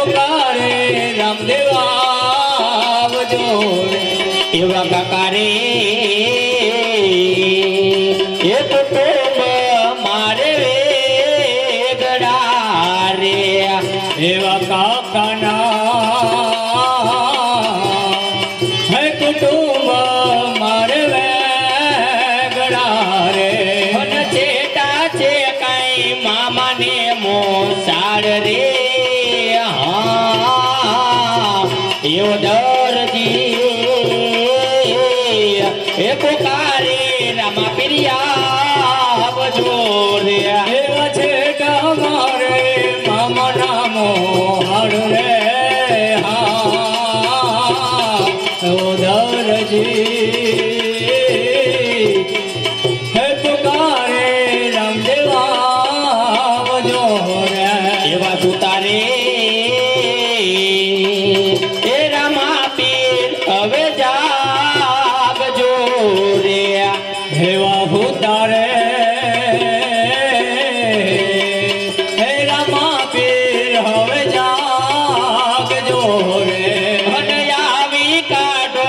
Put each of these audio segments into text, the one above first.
પુકારે રામદેવ આવજો એવા કાકા રે એ કુટુંબ મારે વેગડા રે એવા કાકાના હે કુટુંબ મારે વેગડા રે અને ચેટા છે કઈ મામાને મોસાળ રે એવો દરજી એ પુકારે રામા પિરિયા આવજો રે એવા છે મારે મામા નામો હર રે હા એવો દરજી હે પુકારે રામદેવ આવજો રે એવા સુતારે હવે જાગજો રે હેવા ઉતારે હે રામા પીર હવે જાગજો રે અને આવી કાઢો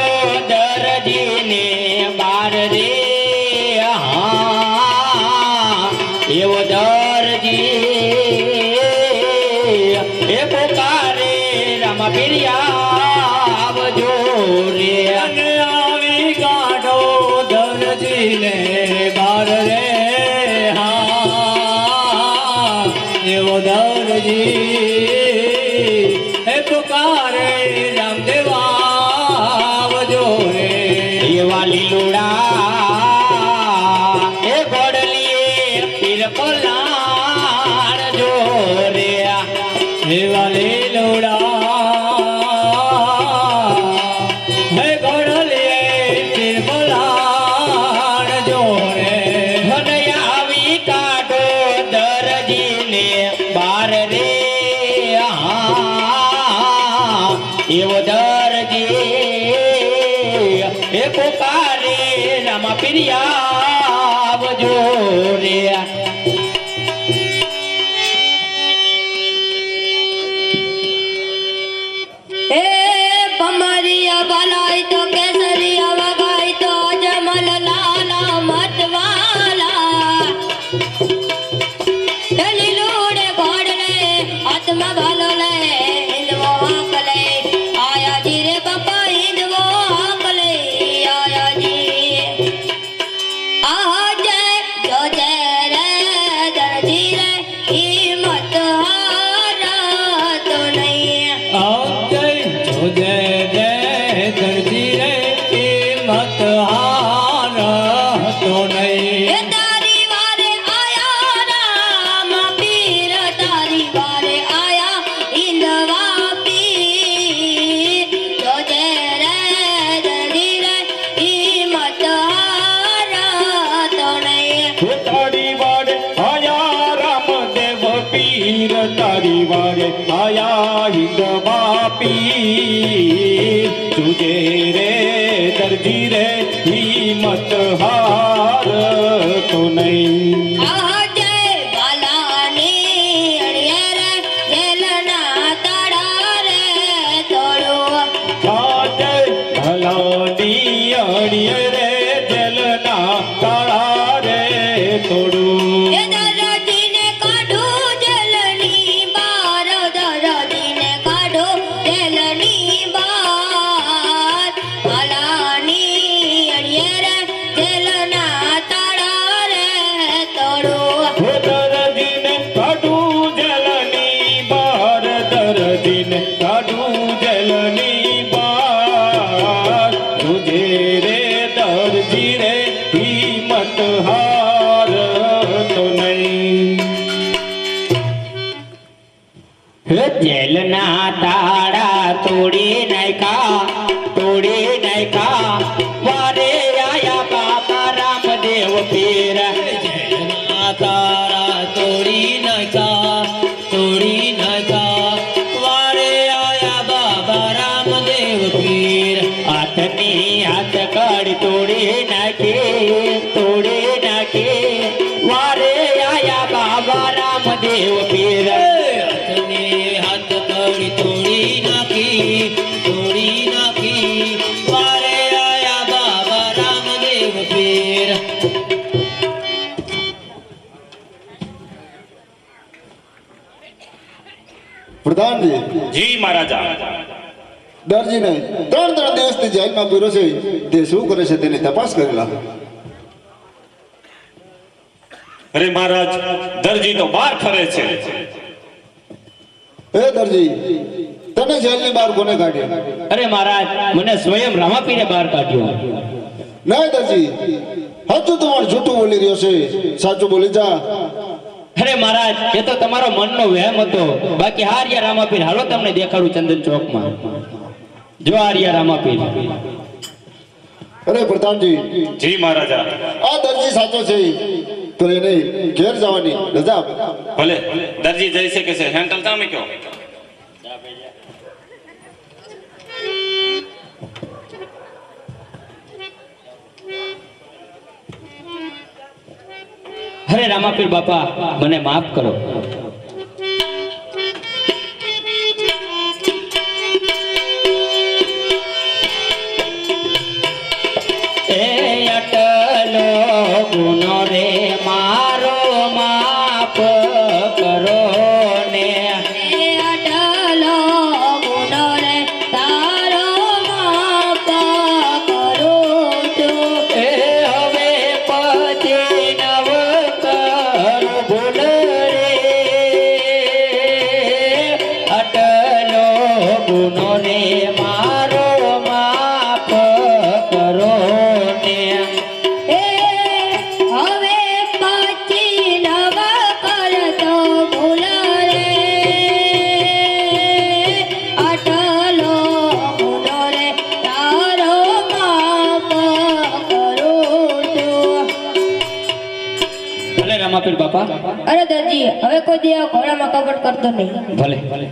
દરજીને બાર રે હા એવો દરજી એ પુકારે રામા પીરિયા રે અને આવી કાઢો દરજીને બાર રે હા એવો દરજી હે પુકારે રામદેવ આવજો રે એવા લીલુડા એ ગોડલીએ પીર પલાળજો રે એવા લીલુડા એવો દરજી એ પુકારે રામા પિરિયા આવજો રે એ પમરિયા બલાય તો કેસરિયા વગાય તો જમલ લાલા મતવાલા લીલુડે ઘોડલે હાથમાં ભાલો લે તારી વારે આયા હિંદવા પીર તુજે રે દરજી રે હિંમત હાર તો નહીં જેલના તાળા તોડી નાખ્યા વારે આયા બાબા રામદેવ પીર જેલના તાળા તોડી નાખ્યા વારે આયા બાબા રામદેવ પીર હાથની હાથ કડી તોડી નાખી વારે આયા બાબા રામદેવ પીર હાથની હાથ કડી પ્રધાનજી જી મહારાજા. દરજીને 3 દિવસથી જેલમાં પૂરો છે તે શું કરે છે તેની તપાસ કરેલા. અરે મહારાજ, દરજી તો બહાર ફરે છે. હે દરજી, તને જેલની બહાર કોને કાઢ્યો? અરે મહારાજ, મને સ્વયં રામાપીરે બહાર કાઢ્યો. નહીં દરજી, હજુ તમારું જૂઠું બોલી રહ્યો છે. સાચું બોલી જા. અરે મહારાજ, એ તો તમારો મનનો વહેમ હતો. બાકી હારિયા રામાપીર, હાલો તમને દેખાડું ચંદન ચોકમાં. જો હારિયા રામાપીર. અરે પ્રધાનજી, જી મહારાજા. આ દરજી સાચો છે તો એને ઘેર જવાની રજા આપે. ભલે, દરજી જઈ શકે છે. હેન્ડલ તમે કયો. અરે રામાપીર બાપા, મને માફ કરો. એ અટલો ગુનો રે મારો, માફ કરો ને. એ અટલો ગુનો રે તારો, માફ કરું છું. એ હવે પછી નવ કરું ભૂલ રે. અટલો ગુનો રે મારો, માફ કરો ને. એ હવે પછી નવ કરતો ભૂલ રે. આટલો ગુનો રે તારો, માફ કરું છું. ભલે રામાપીર બાપા, અરે દરજી, હવે કોઈ દી આ ઘોડામાં કપટ કરતો નહીં. ભલે ભલે.